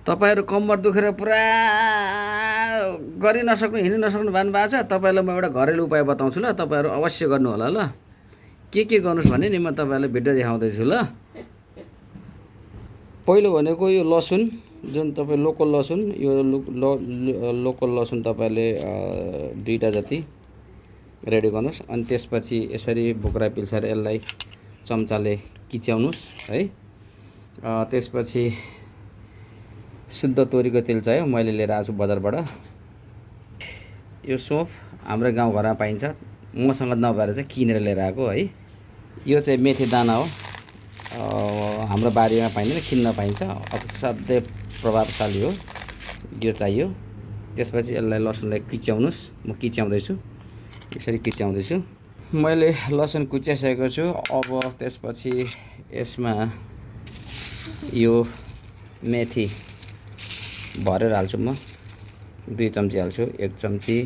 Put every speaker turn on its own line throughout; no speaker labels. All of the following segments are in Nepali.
तपाईहरु कम्मर दुखेर पुरा गरि नसक्नु हिँड्न नसक्नु भन्नुभएको छ। तपाईलाई म एउटा घरेलु उपाय बताउँछु ल, तपाईहरु अवश्य गर्नु होला ल। के गर्नुस् भने नि म तपाईलाई भिडियो देखाउँदै छु ल। पहिलो भनेको यो लसुन, जुन तपाई लोकल लसुन, यो लोकल लसुन तपाईले दुईटा जति रेडी गर्नुस्। अनि त्यसपछि यसरी भुक्रा पिल्छेर यसलाई चम्चाले किच्याउनुस् है। त्यसपछि शुद्ध तोरीको तेल चाहियो, मैले लिएर आएको छु बजारबाट। यो सोप हाम्रो गाउँघरमा पाइन्छ, मसँग नभएर चाहिँ किनेर लिएर आएको है। यो चाहिँ मेथी दाना हो, हाम्रो बारीमा पाइँदैन, किन्न पाइन्छ। असाध्यै प्रभावशाली हो, यो चाहियो। त्यसपछि यसलाई लसुनलाई किच्याउनुस्। म किच्याउँदैछु, यसरी किच्याउँदैछु। मैले लसुन कुच्याइसकेको छु। अब त्यसपछि यसमा यो मेथी भरेर हाल्छु। म 2 चम्ची हाल्छु, 1 चम्ची।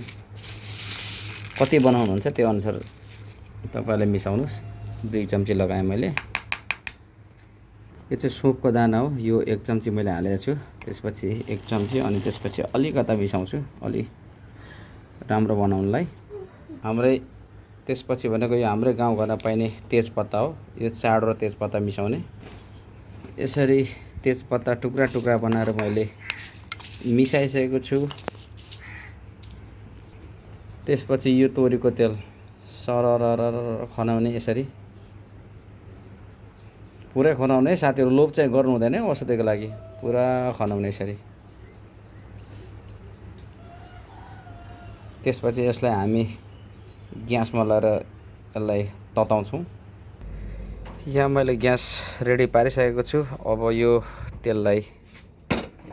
कति बनाउनुहुन्छ त्यो अनुसार तपाईले मिसाउनुस्। 2 चम्ची लगाएँ मैले। यो चाहिँ सोपको दाना हो, यो 1 चम्ची मैले हालेको छु। त्यसपछि 1 चम्ची, अनि त्यसपछि अलिकता मिसाउँछु, अलि राम्रो बनाउनलाई। हाम्रै त्यसपछि भनेको यो हाम्रै गाउँघरमा पाइने तेजपत्ता हो, यो चाड र तेजपत्ता मिसाउने। यसरी तेजपत्ता टुक्रा टुक्रा बनाएर मैले मिसाइसकेको छु। त्यसपछि यो तोरीको तेल सरर खनाउने, यसरी पुरै खनाउने। साथीहरु लोभ चाहिँ गर्नु हुँदैन औषधिको लागि, पुरा खनाउने यसरी। त्यसपछि यसलाई हामी ग्यासमा लगाएर यसलाई तताउँछौँ। यहाँ मैले ग्यास रेडी पारिसकेको छु। अब यो तेललाई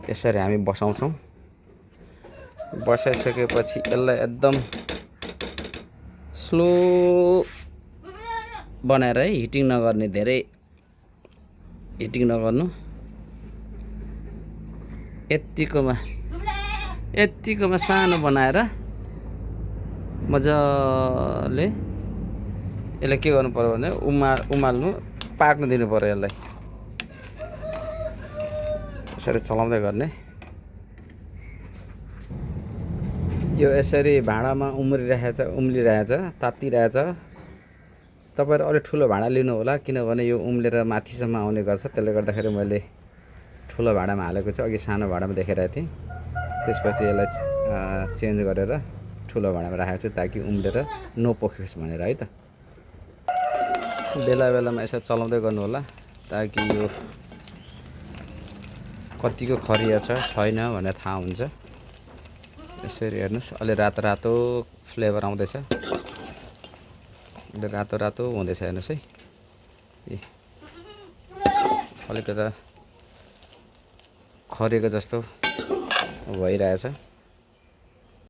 यसरी हामी बसाउँछौँ। बसाइसकेपछि यसलाई एकदम स्लो बनाएर है, हिटिङ नगर्ने, धेरै हिटिङ नगर्नु। यतिकोमा सानो बनाएर मजाले यसलाई के गर्नु पर्यो भने उमाल्नु, पाक्न दिनु पर्यो यसलाई। यसरी चलाउँदै गर्ने। यो यसरी भाँडामा उम्लिरहेछ, तातिरहेछ। तपाईहरु अलि ठुलो भाँडा लिनु होला, किनभने यो उम्लेर माथिसम्म आउने गर्छ। त्यसले गर्दाखेरि मैले ठुलो भाँडामा हालेको छु। अघि सानो भाँडामा देखाइरहेको थिएँ। त्यसपछि यसलाई चेन्ज गरेर ठुलो भाँडामा राखेको छु, ताकि उम्लेर नपोखियोस् भनेर है त। बेला बेलामा यसो चलाउँदै गर्नु होला, ताकि यो कतिको खरिया छ छैन भनेर थाहा हुन्छ। यसरी हेर्नुस्, अलि रातो रातो फ्लेभर आउँदैछ, अलि रातो रातो हुँदैछ। हेर्नुस् है, अलिकता खरेको जस्तो भइरहेछ।